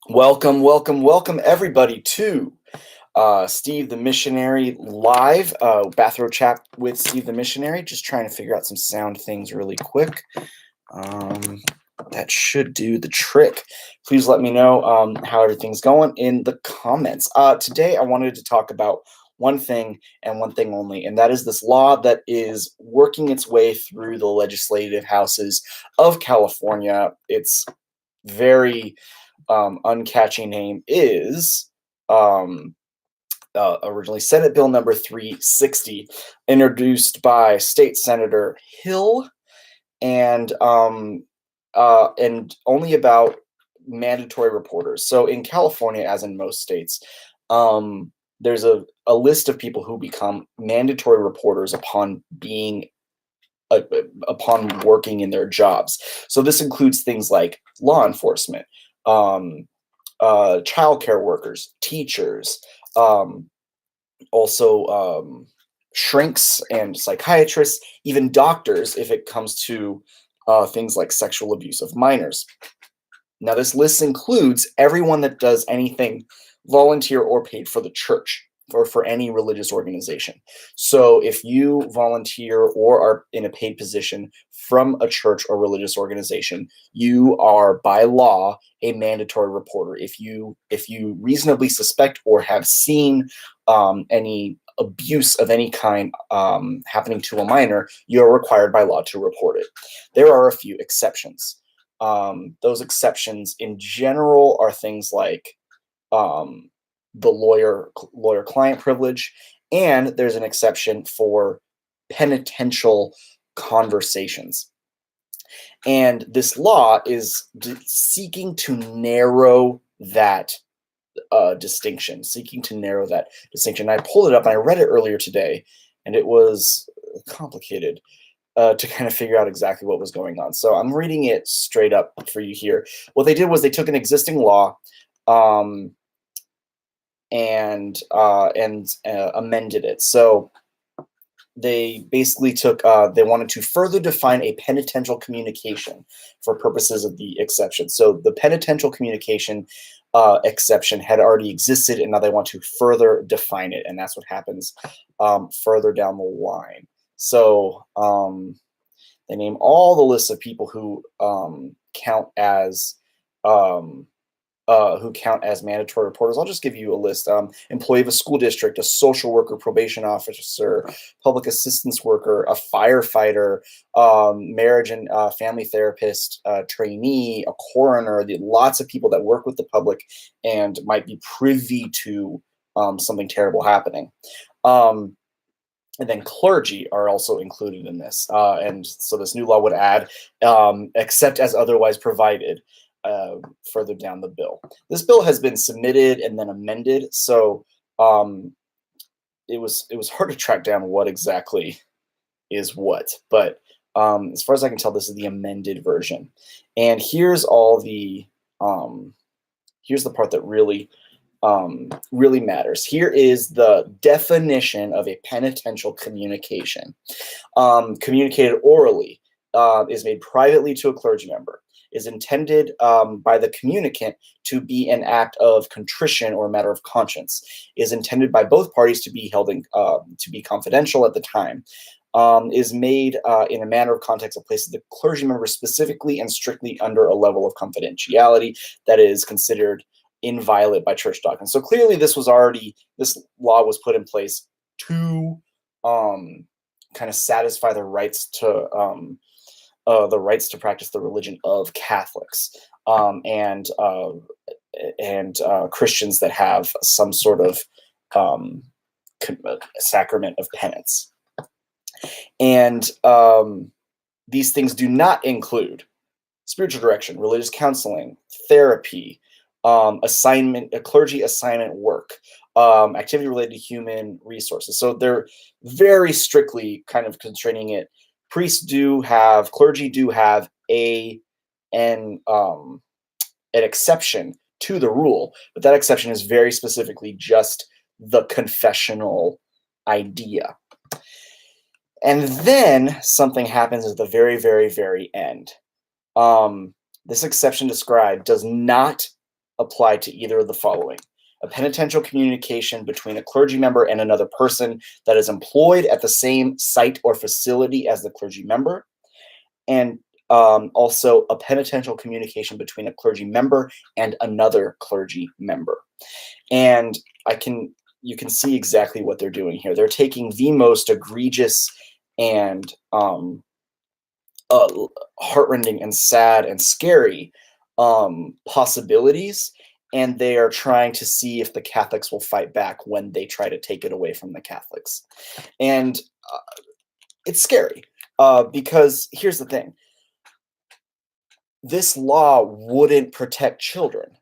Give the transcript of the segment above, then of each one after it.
Welcome everybody to Steve the Missionary live. Bathrobe chat with Steve the Missionary. Just trying to figure out some sound things really quick. Um, that should do the trick. Please let me know how everything's going in the comments. Today, I wanted to talk about one thing and one thing only, and that is this law that is working its way through the legislative houses of California. It's very uncatchy name is um, originally Senate Bill number 360, introduced by State Senator Hill, and only about mandatory reporters. So in California, as in most states, there's a list of people who become mandatory reporters uh, upon working in their jobs. So this includes things like law enforcement, um, childcare workers, teachers, um, also shrinks and psychiatrists, even doctors, if it comes to things like sexual abuse of minors. Now, this list includes everyone that does anything volunteer or paid for the church or for any religious organization. So, if you volunteer or are in a paid position from a church or religious organization, you are by law a mandatory reporter. If you reasonably suspect or have seen any abuse of any kind happening to a minor, you are required by law to report it. There are a few exceptions. Those exceptions in general are things like um, the lawyer client privilege, and there's an exception for penitential conversations. And this law is seeking to narrow that distinction, seeking to narrow that distinction. I pulled it up and I read it earlier today, and it was complicated to kind of figure out exactly what was going on. So I'm reading it straight up for you here. What they did was they took an existing law um, and amended it. So they basically they wanted to further define a penitential communication for purposes of the exception. So the penitential communication exception had already existed, and now they want to further define it, and that's what happens further down the line. So they name all the lists of people um, who count as mandatory reporters. I'll just give you a list: employee of a school district, a social worker, probation officer, public assistance worker, a firefighter, marriage and family therapist, trainee, a coroner. Lots of people that work with the public and might be privy to something terrible happening. And then clergy are also included in this. And so this new law would add, except as otherwise provided, uh, further down the bill. This bill has been submitted and then amended, so um, it was hard to track down what exactly is what. But as far as I can tell, this is the amended version. And here's the part that really matters. Here is the definition of a penitential communication. Communicated orally, is made privately to a clergy member, is intended by the communicant to be an act of contrition or a matter of conscience, is intended by both parties to be held to be confidential at the time, is made in a manner of context that places the clergy member specifically and strictly under a level of confidentiality that is considered inviolate by church doctrine. So clearly, this law was put in place to kind of satisfy the rights to practice the religion of Catholics and Christians that have some sort of sacrament of penance. And these things do not include spiritual direction, religious counseling, therapy, clergy assignment work, activity related to human resources. So they're very strictly kind of constraining it. Clergy do have an exception to the rule, but that exception is very specifically just the confessional idea. And then something happens at the very, very, very end. This exception described does not apply to either of the following: a penitential communication between a clergy member and another person that is employed at the same site or facility as the clergy member, and also a penitential communication between a clergy member and another clergy member. And you can see exactly what they're doing here. They're taking the most egregious and heartrending and sad and scary possibilities, and they are trying to see if the Catholics will fight back when they try to take it away from the Catholics. And it's scary because here's the thing. This law wouldn't protect children.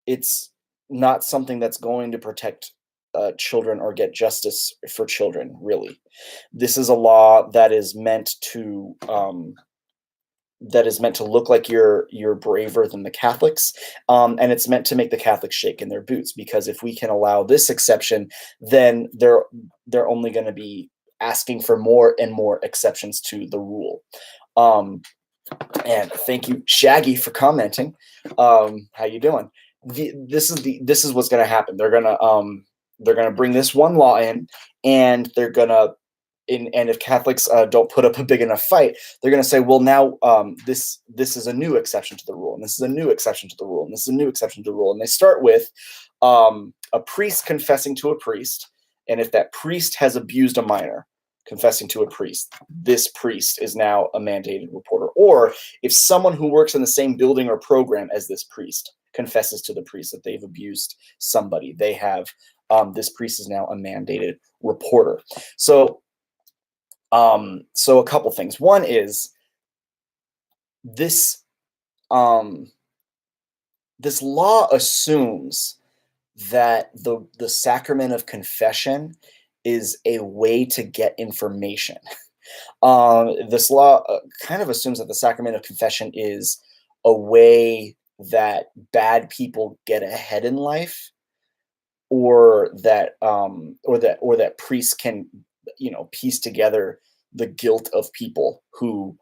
It's not something that's going to protect children or get justice for children, really. This is a law that is meant to look like you're braver than the Catholics, and it's meant to make the Catholics shake in their boots. Because if we can allow this exception, then they're only going to be asking for more and more exceptions to the rule. And thank you, Shaggy, for commenting. How you doing? This is what's going to happen. They're gonna bring this one law in, and they're gonna. And if Catholics don't put up a big enough fight, they're going to say, well, now this is a new exception to the rule, and this is a new exception to the rule, and this is a new exception to the rule. And they start with a priest confessing to a priest, and if that priest has abused a minor, confessing to a priest, this priest is now a mandated reporter. Or if someone who works in the same building or program as this priest confesses to the priest that they've abused somebody, they have this priest is now a mandated reporter. So a couple things. One is this this law assumes that the sacrament of confession is a way to get information. This law kind of assumes that the sacrament of confession is a way that bad people get ahead in life, or that priests can, piece together the guilt of people who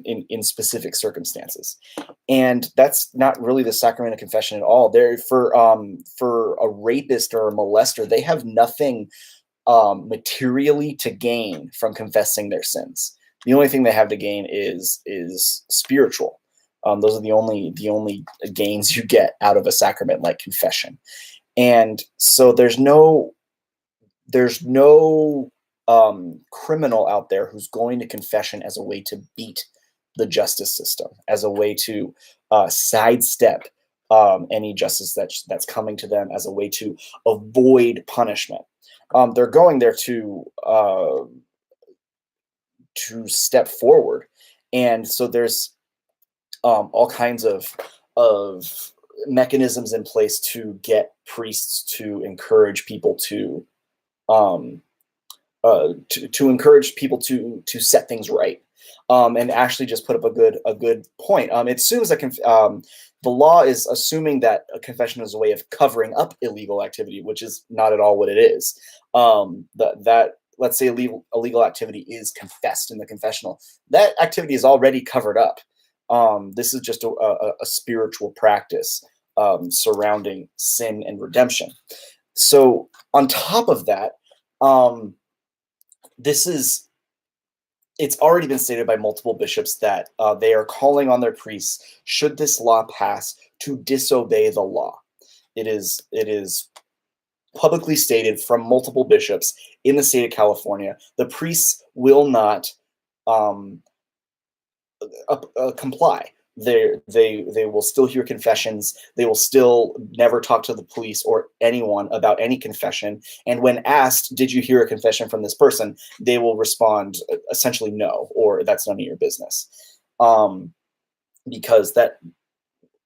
in specific circumstances. And that's not really the sacrament of confession at all. There, for a rapist or a molester, they have nothing materially to gain from confessing their sins. The only thing they have to gain is spiritual. Those are the only gains you get out of a sacrament like confession. And so there's no criminal out there who's going to confession as a way to beat the justice system, as a way to sidestep any justice that's coming to them, as a way to avoid punishment. They're going there to step forward, and so there's all kinds of mechanisms in place to get priests to encourage people to encourage people to set things right. And Ashley just put up a good point. It assumes that the law is assuming that a confession is a way of covering up illegal activity, which is not at all what it is. That let's say illegal activity is confessed in the confessional, that activity is already covered up. This is just a spiritual practice surrounding sin and redemption. So on top of that, it's already been stated by multiple bishops that they are calling on their priests, should this law pass, to disobey the law. It is publicly stated from multiple bishops in the state of California, the priests will not comply. They will still hear confessions. They will still never talk to the police or anyone about any confession. And when asked, did you hear a confession from this person? They will respond essentially no, or that's none of your business. Because that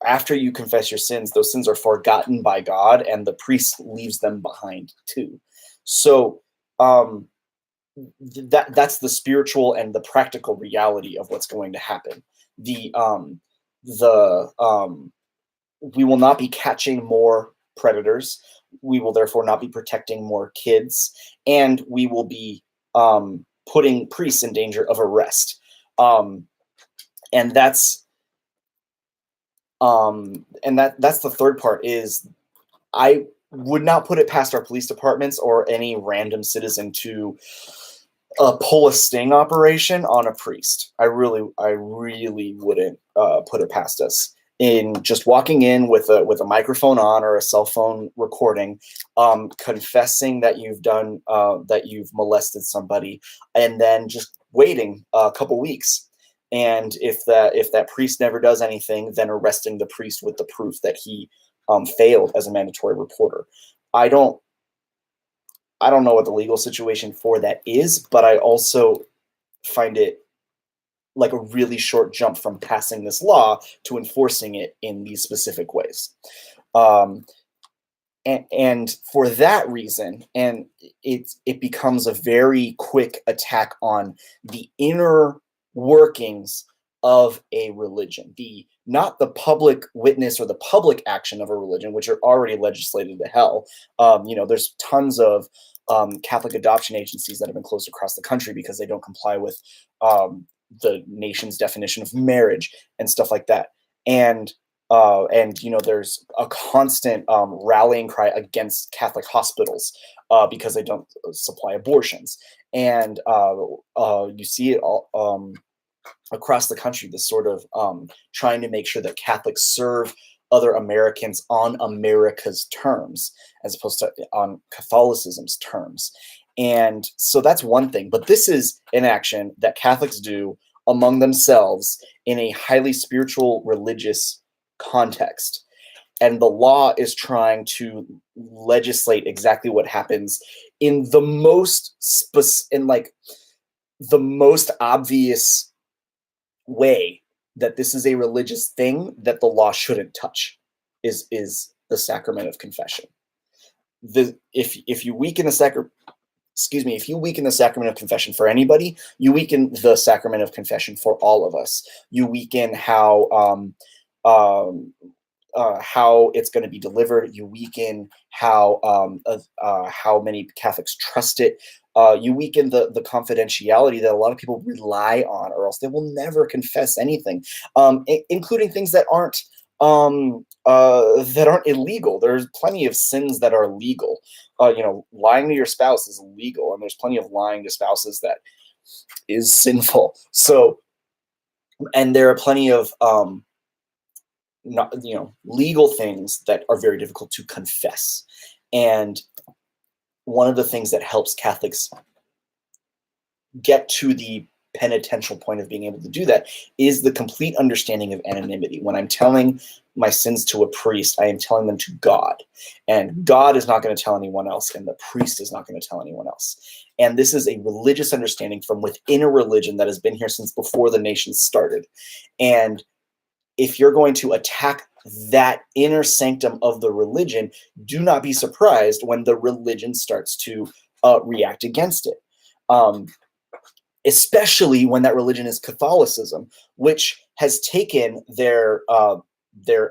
after you confess your sins, those sins are forgotten by God, and the priest leaves them behind too. So that's the spiritual and the practical reality of what's going to happen. We will not be catching more predators. We will therefore not be protecting more kids, and we will be putting priests in danger of arrest. And that's And that's the third part is I would not put it past our police departments or any random citizen to pull a sting operation on a priest. I really wouldn't put it past us in just walking in with a microphone on or a cell phone recording, confessing that you've molested somebody, and then just waiting a couple weeks. And if that priest never does anything, then arresting the priest with the proof that he failed as a mandatory reporter. I don't know what the legal situation for that is, but I also find it like a really short jump from passing this law to enforcing it in these specific ways. And for that reason, and it becomes a very quick attack on the inner workings of a religion, not the public witness or the public action of a religion, which are already legislated to hell. There's tons of Catholic adoption agencies that have been closed across the country because they don't comply with the nation's definition of marriage and stuff like that. And there's a constant rallying cry against Catholic hospitals because they don't supply abortions. And you see it all across the country, this sort of trying to make sure that Catholics serve other Americans on America's terms, as opposed to on Catholicism's terms. And so that's one thing. But this is an action that Catholics do among themselves in a highly spiritual, religious context. And the law is trying to legislate exactly what happens in the most the most obvious way that this is a religious thing that the law shouldn't touch is the sacrament of confession. If you weaken the sacrament of confession for anybody, you weaken the sacrament of confession for all of us. You weaken how it's going to be delivered. You weaken how many Catholics trust it. You weaken the confidentiality that a lot of people rely on, or else they will never confess anything, including things that aren't illegal. There's plenty of sins that are legal. Lying to your spouse is illegal, and there's plenty of lying to spouses that is sinful. So, and there are plenty of legal things that are very difficult to confess. And one of the things that helps Catholics get to the penitential point of being able to do that is the complete understanding of anonymity. When I'm telling my sins to a priest, I am telling them to God, and God is not going to tell anyone else, and the priest is not going to tell anyone else. And this is a religious understanding from within a religion that has been here since before the nation started. And if you're going to attack that inner sanctum of the religion, do not be surprised when the religion starts to react against it. Especially when that religion is Catholicism, which has taken their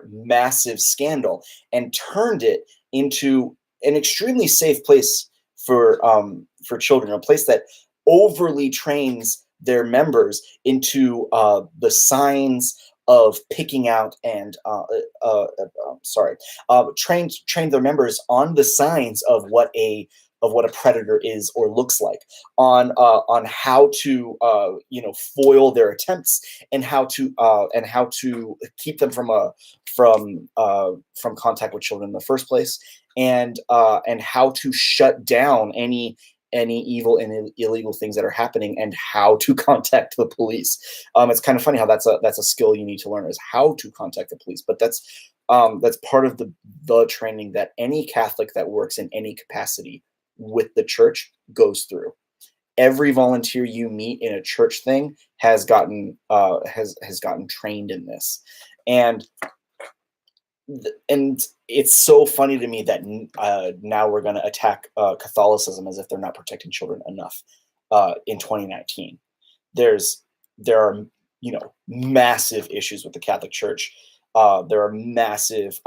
massive scandal and turned it into an extremely safe place for children, a place that overly trains their members into the signs of picking out and train their members on the signs of what a predator is or looks like, on how to foil their attempts, and how to keep them from contact with children in the first place, and how to shut down any evil and illegal things that are happening, and how to contact the police. It's kind of funny how that's a skill you need to learn, is how to contact the police. But that's part of the training that any Catholic that works in any capacity with the church goes through. Every volunteer you meet in a church thing has gotten trained in this, and it's so funny to me that now we're going to attack Catholicism as if they're not protecting children enough. In 2019, there are massive issues with the Catholic Church. There are massive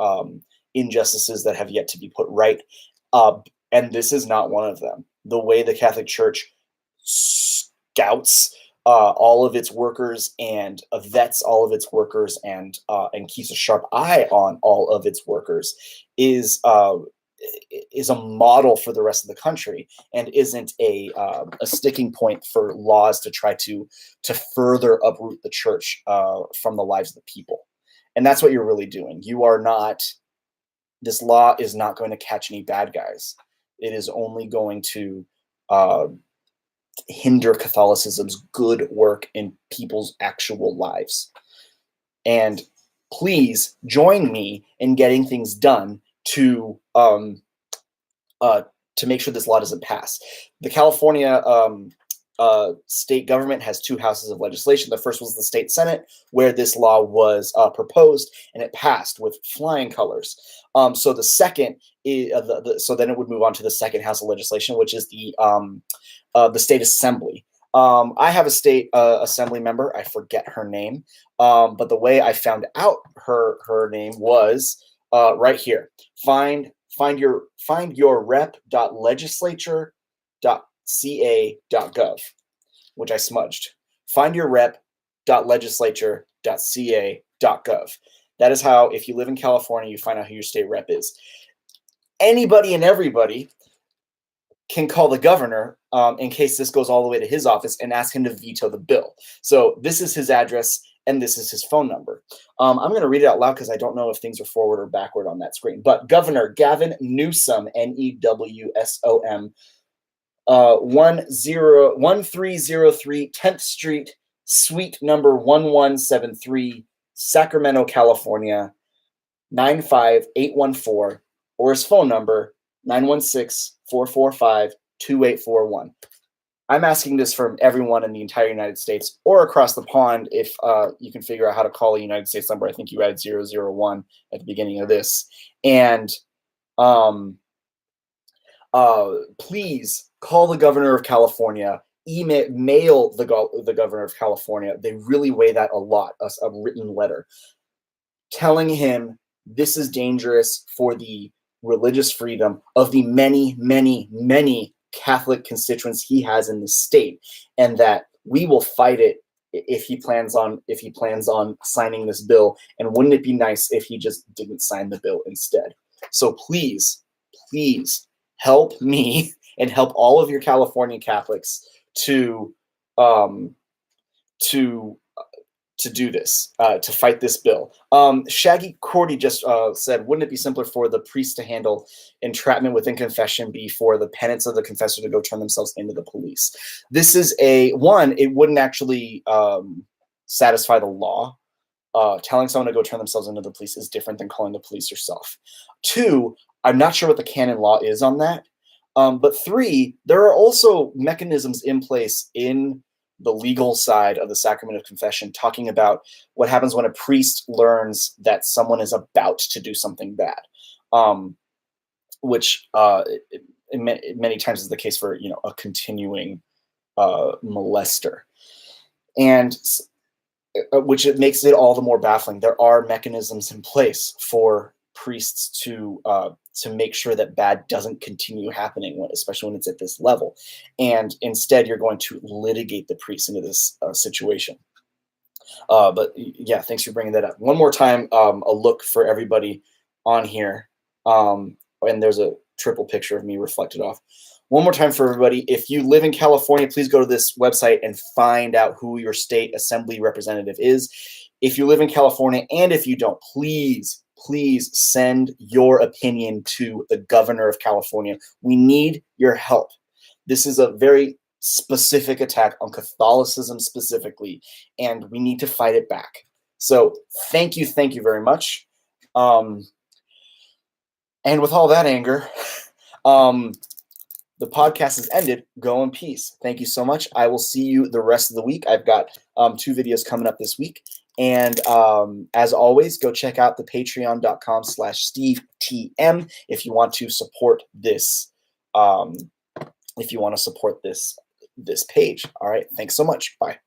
injustices that have yet to be put right. And this is not one of them. The way the Catholic Church scouts all of its workers and vets all of its workers and keeps a sharp eye on all of its workers is a model for the rest of the country and isn't a sticking point for laws to try to further uproot the church from the lives of the people. And that's what you're really doing. This law is not going to catch any bad guys. It is only going to hinder Catholicism's good work in people's actual lives. And please join me in getting things done to make sure this law doesn't pass. The California state government has two houses of legislation. The first was the state Senate, where this law was proposed, and it passed with flying colors. So the second is so then it would move on to the second house of legislation, which is the state assembly. I have a state assembly member. I forget her name, but the way I found out her name was right here. Find your rep.legislature.ca.gov, which I smudged. Find your rep.legislature.ca.gov. That is how, if you live in California, you find out who your state rep is. Anybody and everybody can call the governor in case this goes all the way to his office and ask him to veto the bill. So this is his address and this is his phone number. I'm going to read it out loud because I don't know if things are forward or backward on that screen. But Governor Gavin Newsom, Newsom, 1303 10th Street, Suite number 1173, Sacramento, California, 95814, or his phone number, 916-445-2841. I'm asking this from everyone in the entire United States or across the pond. If you can figure out how to call a United States number, I think you added 001 at the beginning of this. And please call the governor of California, mail the governor of California. They really weigh that a lot, a written letter telling him this is dangerous for the religious freedom of the many, many, many Catholic constituents he has in the state, and that we will fight it if he plans on signing this bill. And wouldn't it be nice if he just didn't sign the bill instead? So please help me and help all of your California Catholics to do this, to fight this bill. Shaggy Cordy just said, wouldn't it be simpler for the priest to handle entrapment within confession, be for the penance of the confessor to go turn themselves into the police? This is it wouldn't actually satisfy the law. Telling someone to go turn themselves into the police is different than calling the police yourself. 2, I'm not sure what the canon law is on that. But 3, there are also mechanisms in place in the legal side of the sacrament of confession, talking about what happens when a priest learns that someone is about to do something bad, which many times is the case for a continuing molester, and which it makes it all the more baffling. There are mechanisms in place for priests to make sure that bad doesn't continue happening, especially when it's at this level. And instead, you're going to litigate the priest into this situation. But yeah, thanks for bringing that up. One more time, a look for everybody on here. And there's a triple picture of me reflected off. One more time for everybody. If you live in California, please go to this website and find out who your state assembly representative is. If you live in California, and if you don't, please send your opinion to the governor of California. We need your help. This is a very specific attack on Catholicism specifically, and we need to fight it back. So thank you very much. And with all that anger, the podcast has ended. Go in peace. Thank you so much. I will see you the rest of the week. I've got 2 videos coming up this week. And as always, go check out the patreon.com/SteveTM if you want to support this. This page. All right. Thanks so much. Bye.